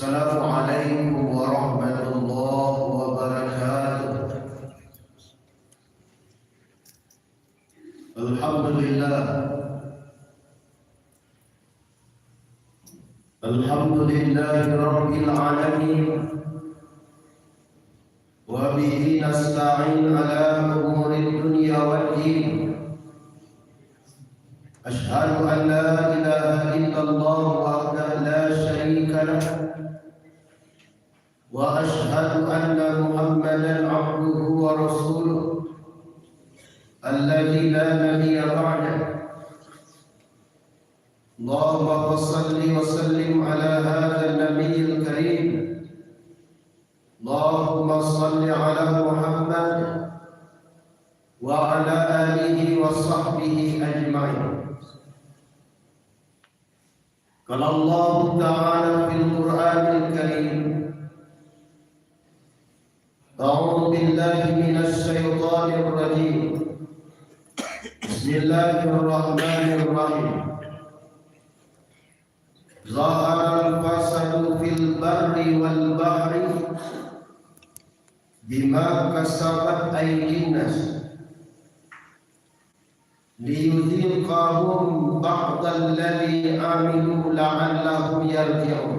Assalamualaikum warahmatullahi wabarakatuh. Alhamdulillah. Alhamdulillahi rabbil alamin. Wa bihi nasta'in ala umuri dunya waddin. Ashhadu an la ilaha illallah wahdahu la syarika lah. Wa ashhadu anna Muhammadan abduhu wa rasuluh alladzi la nabiyya ba'dahu. Allahumma shalli wa sallim ala hadzal nabiyil karim. Allahumma shalli ala Muhammad wa ala alihi wa sahbihi ajma'in. Qala Allah ta'ala fil Qur'anil Karim, A'udzu billahi minasy syaithanir rajim. Bismillahirrahmanirrahim. Zaharal fasadu fil barri wal bahri bima kasabat aydin nas liyudhiqahum ba'dal ladzi amilu la'allahum yarji'un.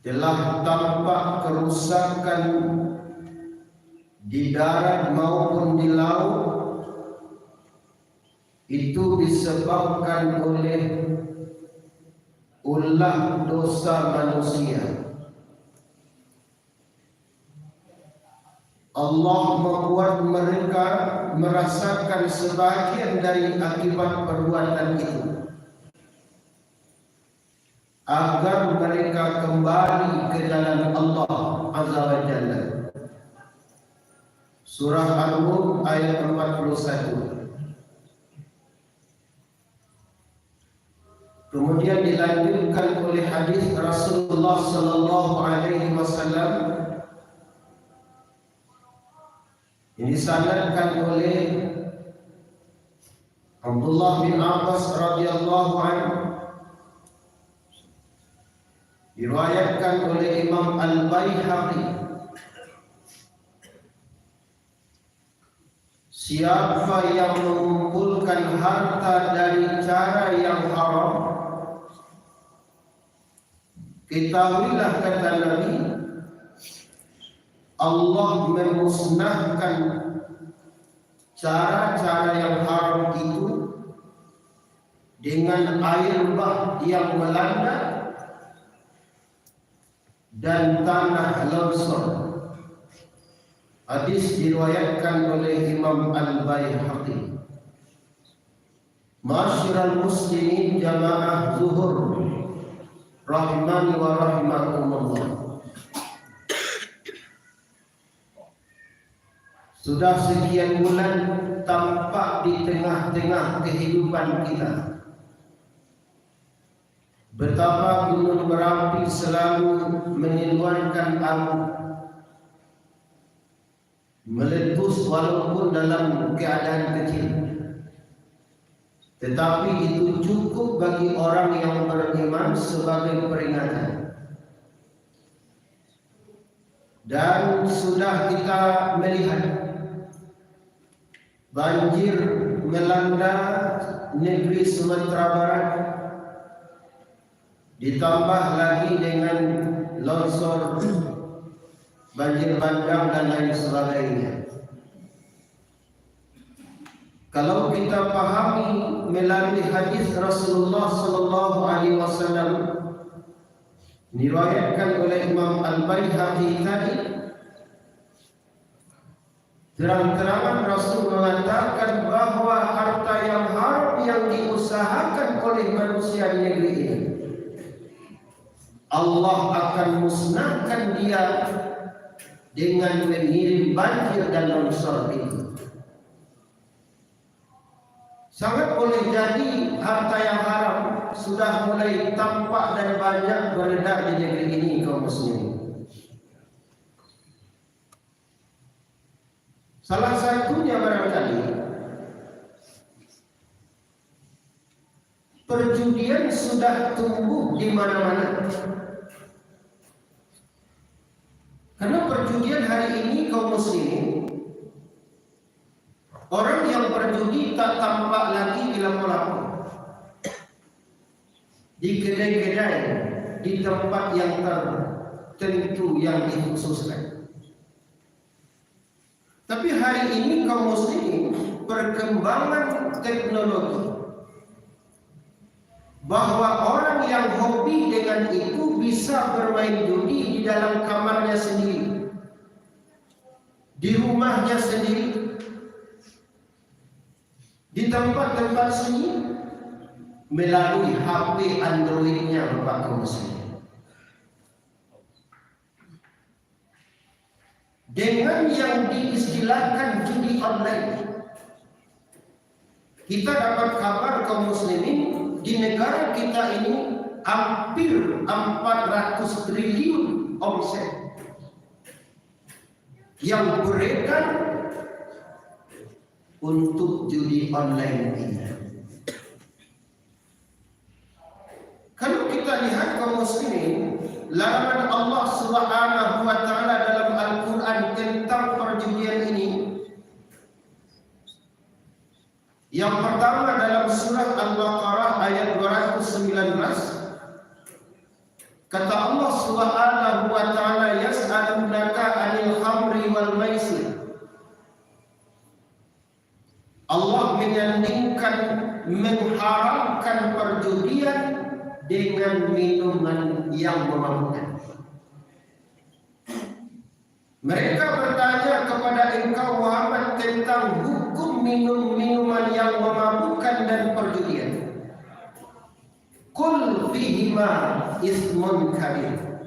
Telah tampak kerusakan di darat maupun di laut, itu disebabkan oleh ulah dosa manusia. Allah membuat mereka merasakan sebagian dari akibat perbuatan itu, agar mereka kembali ke jalan Allah Azza wa Jalla. Surah An-Nur ayat 41. Kemudian dilanjutkan oleh hadis Rasulullah sallallahu alaihi wasallam. Ini disanadkan oleh Abdullah bin Abbas radhiyallahu anhu, diriwayatkan oleh Imam Al-Baihaqi. Siapa yang mengumpulkan harta dari cara yang haram, ketahuilah, kata Nabi, Allah memusnahkan cara-cara yang haram itu dengan air bah yang melanda dan tanah longsor. Hadis diriwayatkan oleh Imam Al-Baihaqi. Ma'asyiral muslimin jamaah zuhur rahimani wa rahimakumullah. Sudah sekian bulan tampak di tengah-tengah kehidupan kita betapa gunung Merapi selalu mengeluarkan abu, meletus walaupun dalam keadaan kecil, tetapi itu cukup bagi orang yang beriman sebagai peringatan. Dan sudah kita melihat banjir melanda negeri Sumatera Barat, ditambah lagi dengan longsor, banjir bandang dan lain sebagainya. Kalau kita pahami melalui hadis Rasulullah sallallahu alaihi wasallam diriwayatkan oleh Imam Al-Baihaqi tadi, terang-terangan Rasul mengatakan bahwa harta yang haram yang diusahakan oleh manusia di negeri ini, Allah akan musnahkan dia dengan mengirim banjir dan longsor itu. Sangat boleh jadi harta yang haram sudah mulai tampak dan banyak beredar di negeri ini, kaum muslimin. Salah satunya barangkali perjudian sudah tumbuh di mana-mana. Karena perjudian hari ini kaum muslimin, orang yang berjudi tak tampak lagi di lampu-lampu, di kedai-kedai, di tempat yang tertentu yang dikhususkan. Tapi hari ini kaum muslimin, perkembangan teknologi, bahwa orang yang hobi dengan itu bisa bermain judi di dalam kamarnya sendiri, di rumahnya sendiri, di tempat-tempat sunyi, melalui HP Androidnya Bapak kaum muslimin. Dengan yang diistilahkan judi online, kita dapat kabar kaum muslimin, di negara kita ini hampir 400 triliun omset yang beredar untuk judi online ini. Kalau kita lihat kaum muslimin, larangan Allah Subhanahu wa taala dalam Al-Qur'an tentang perjudian ini. Yang pertama dalam surah Al-Baqarah ayat 219, kata Allah Subhanahu wa taala, yas'alunaka 'anil khamri wal maisir. Allah menyandingkan, mengharamkan perjudian dengan minuman yang memabukkan. Mereka bertanya kepada engkau Muhammad tentang hukum minuman yang memabukkan dan perjudian. Qul fihima ismun kabir.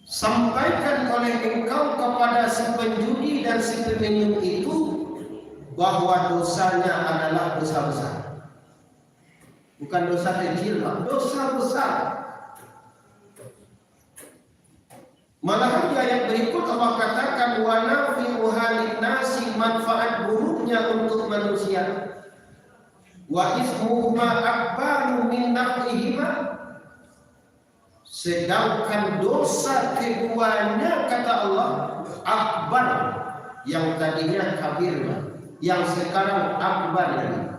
Sampaikan oleh engkau kepada si penjudi dan si peminum itu bahwa dosanya adalah dosa besar. Bukan dosa kecil, dosa besar. Malahan di ayat berikut Allah katakan wa nafi'u halin-nasi, manfaat buruknya untuk manusia. Wa ismuhuma akbaru min naf'ihima, sedangkan dosa keduanya kata Allah akbar, yang tadinya kabir, yang sekarang akbar lagi.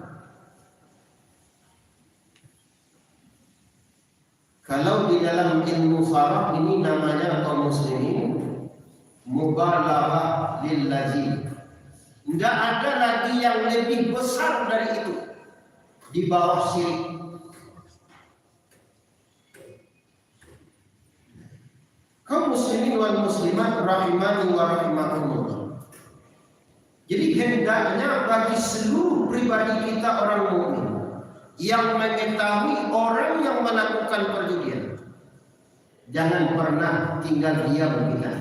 Kalau di dalam ilmu farah ini namanya kaum muslimin mubalaghah lil lazim. Enggak ada lagi yang lebih besar dari itu di bawah syirik. Kaum muslimin wal muslimat rahimani wa rahimakumullah. Jadi hendaknya bagi seluruh pribadi kita orang mukmin yang mengetahui orang yang melakukan perjudian, jangan pernah tinggal diam kita.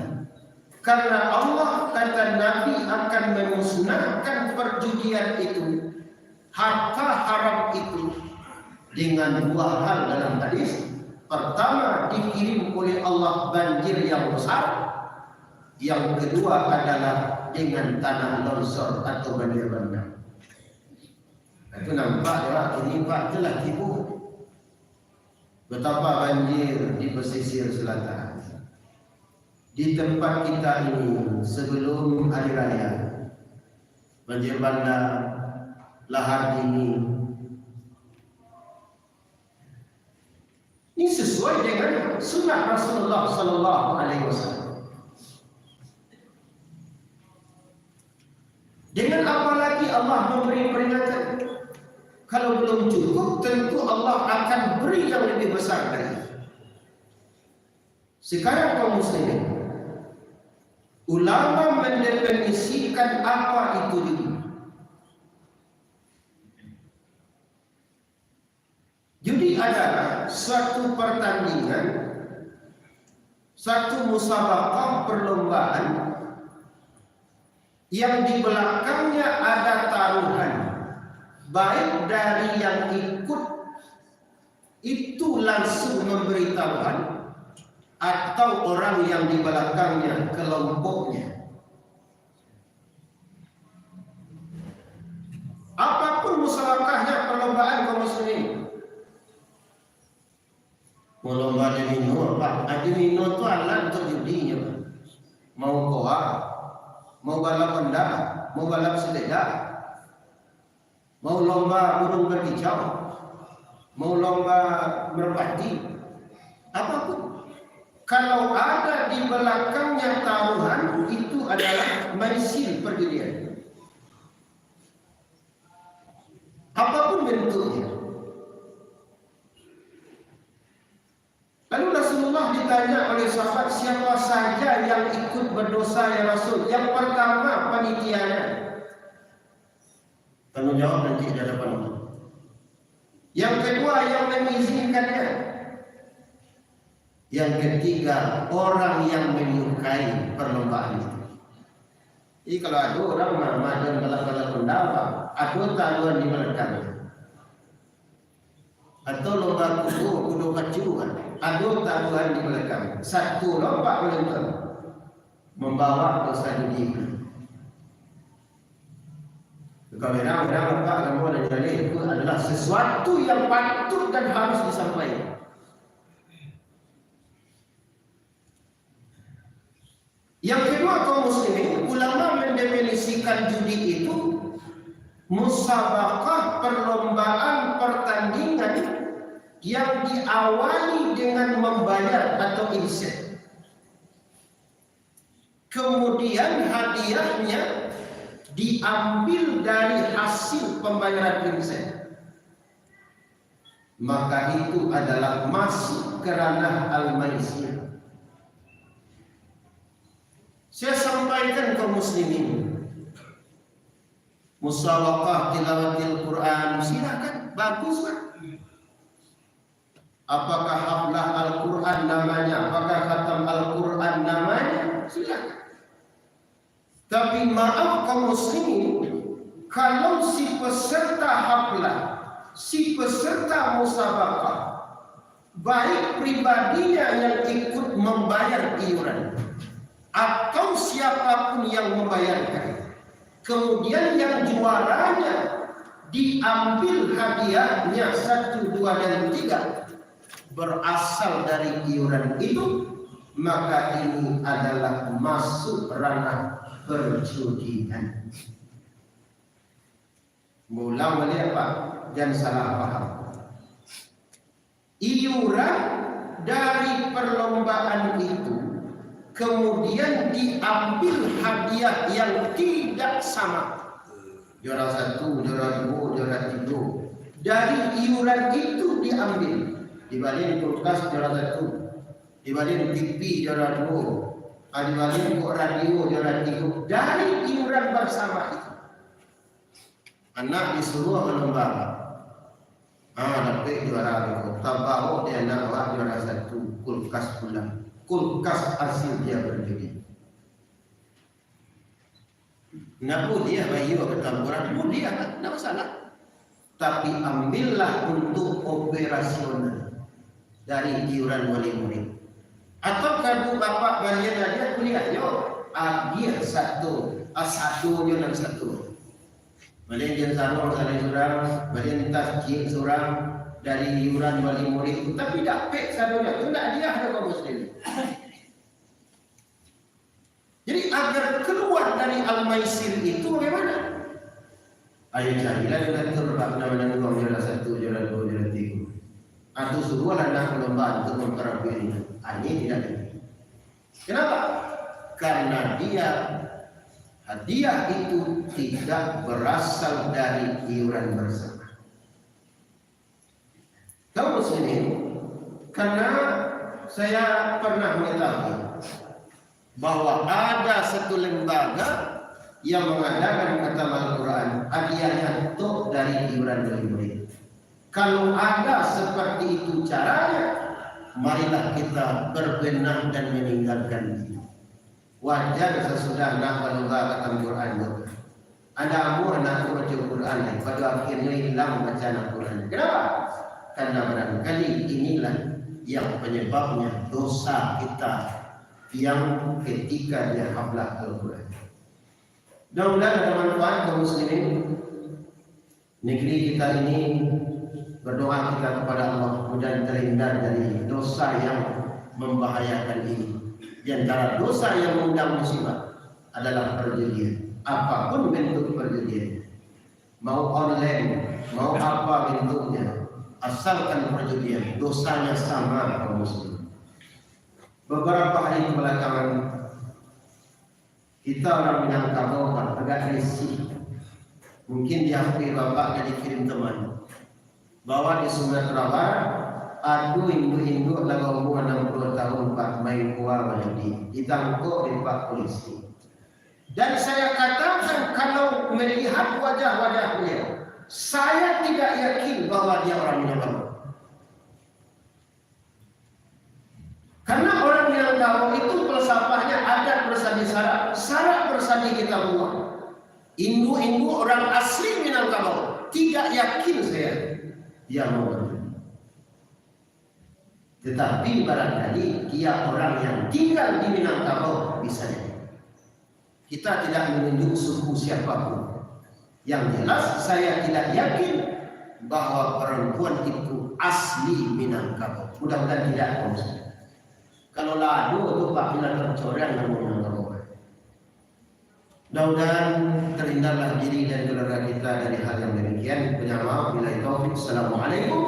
Karena Allah kata Nabi akan memusnahkan perjudian itu, harta haram itu, dengan dua hal dalam hadis. Pertama, dikirim oleh Allah banjir yang besar. Yang kedua adalah dengan tanah longsor atau banjir bandang. Itu nampak ya, ini Pak telah tipu. Betapa banjir di pesisir selatan. Di tempat kita ini sebelum hari raya, banjir bandang, lahar dingin. Ini sesuai dengan sunnah Rasulullah Sallallahu Alaihi Wasallam. Dengan apa lagi Allah memberi peringatan? Kalau belum cukup, tentu Allah akan beri yang lebih besar dari itu. Sekarang kaum muslimin, ulama mendefinisikan apa itu judi. Judi adalah suatu pertandingan, satu musabaqah perlombaan yang di belakangnya ada taruhan, baik dari yang ikut itu langsung memberi taruhan atau orang yang di belakangnya, kelompoknya. Apapun musabakahnya perlombaan kaum muslimin. Mau lomba domino, Pak. Domino itu alat untuk judinya, Pak. Mau koa, mau balap benda, mau balap sepeda, mau lomba burung berkicau, mau lomba merpati, apapun. Kalau ada di belakangnya taruhan, itu adalah maisir perjudian. Apapun bentuknya. Lalu Rasulullah ditanya oleh sahabat, siapa saja yang ikut berdosa ya Rasul? Yang pertama panitianya. Tanggung jawab nanti di hadapan Allah. Yang kedua yang mengizinkannya. Yang ketiga orang yang menyukai perlombaan itu. Jadi kalau ada orang maju balap-balap pendapat, ada taruhan di belakangnya. Atau lomba kudu kacuan, ada taruhan di belakang. Satu lomba menonton membawa dosa judi. Kamera Pak kamu dan jadi itu adalah sesuatu yang patut dan harus disampaikan. Yang kedua kaum muslimin, ulama mendefinisikan judi itu musabaqah, perlombaan pertandingan yang diawali dengan membayar atau insen. Kemudian hadiahnya diambil dari hasil pembayaran insen. Maka itu adalah masuk ke ranah al-maisir. Saya sampaikan ke muslimin, musabaqah tilawatil Quran silakan, bagus Pak. Apakah haflah Al-Quran namanya, apakah khatam Al-Quran namanya, silakan. Tapi maaf kaum muslimin, kalau si peserta haflah, si peserta musabaqah, baik pribadinya yang ikut membayar iuran atau siapapun yang membayarkan, kemudian yang juaranya diambil hadiahnya 1, 2, dan 3 berasal dari iuran itu, maka ini adalah masuk ranah perjudian. Mulang melihat Pak, jangan salah paham. Iuran dari perlombaan itu kemudian diambil hadiah yang tidak sama. Juara 1, juara 2, juara 3. Dari iuran itu diambil. Dibanding kulkas juara 1, dibanding TV juara 2, dibanding radio juara 3. Dari iuran bersama itu. Anak disuruh berlomba. Dapat juara 2. Tabaho dia anak juara 1, kulkas pulang. Kulkas hasil dia berbeda. Kenapa dia bayi ketampuran? Dia tak masalah. Tapi ambillah untuk operasional dari iuran wali murid. Atau kalau bapak bagian dia kuliah, dia satu dia dan satu. Balian jen sarung saling surang, balian tasjid surang. Dari iuran wali murid, tapi dapat sadonya itu tidak dia ada kaum muslim. Jadi agar keluar dari al-maisir itu bagaimana? Ayo carilah dengan terbang nama juara 1, juara 2, juara 3. Atau suruh anak perlombaan untuk memperoleh ini. Ini tidak ada. Kenapa? Karena dia hadiah itu tidak berasal dari iuran bersama. Kaum muslimin, karena saya pernah mengetahui bahwa ada satu lembaga yang mengadakan khatam Al-Quran, hadiahnya itu dari iuran wali murid. Kalau ada seperti itu caranya, marilah kita berbenah dan meninggalkan itu. Wajar sesudah nak lomba khatam Quran itu. Ada anak baca Quran, pada akhirnya hilang bacaan Al-Quran. Kenapa? Karena barangkali inilah yang penyebabnya dosa kita yang ketika dia haflah Al-Quran. Mudah-mudahan ada manfaat kaum muslimin. negeri kita ini, berdoa kita kepada Allah mudah terhindar dari dosa yang membahayakan ini. Di antara dosa yang mengundang musibah adalah perjudian, apapun bentuk perjudian, mau online, mau apa bentuknya, asalkan perjudian, dosanya sama kaum muslim. Beberapa hari kebelakangan kita orang Minangkabau agak risih. Mungkin di HP bapak jadi kirim teman bahwa di Sumatera Barat ada induk-induk lagu umur 60 tahun Pak main kuah menjadi ditangkap di Pak polisi. Dan saya katakan kalau melihat wajah-wajah beliau, saya tidak yakin bahwa dia orang Minangkabau. Karena orang Minangkabau itu filsafahnya adat bersadi syarat bersadi kita buang. Induk-induk orang asli Minangkabau tidak yakin saya dia mau berbuat. Tetapi barangkali dia orang yang tinggal di Minangkabau bisa jadi. Kita tidak menunjuk suku siapapun. Yang jelas saya tidak yakin bahwa perempuan itu asli Minangkabau. Mudah-mudahan tidak konsep. Kalau lado itu Pak Bila tercoreng dengan Minangkabau. Mudah-mudahan terhindarlah diri dan keluarga kita dari hal yang demikian. Penyama bila taufik. Assalamualaikum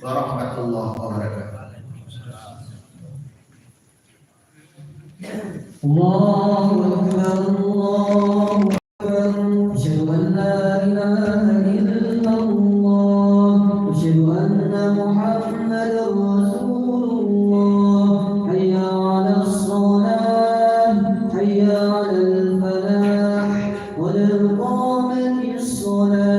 warahmatullahi wabarakatuh. Allahu Akbar, Allahu Akbar. Asyhadu an la ilaha illallah, asyhadu anna Muhammadar Rasulullah. Hayya 'alas shalah, hayya 'alal falah, qad qamatis shalah.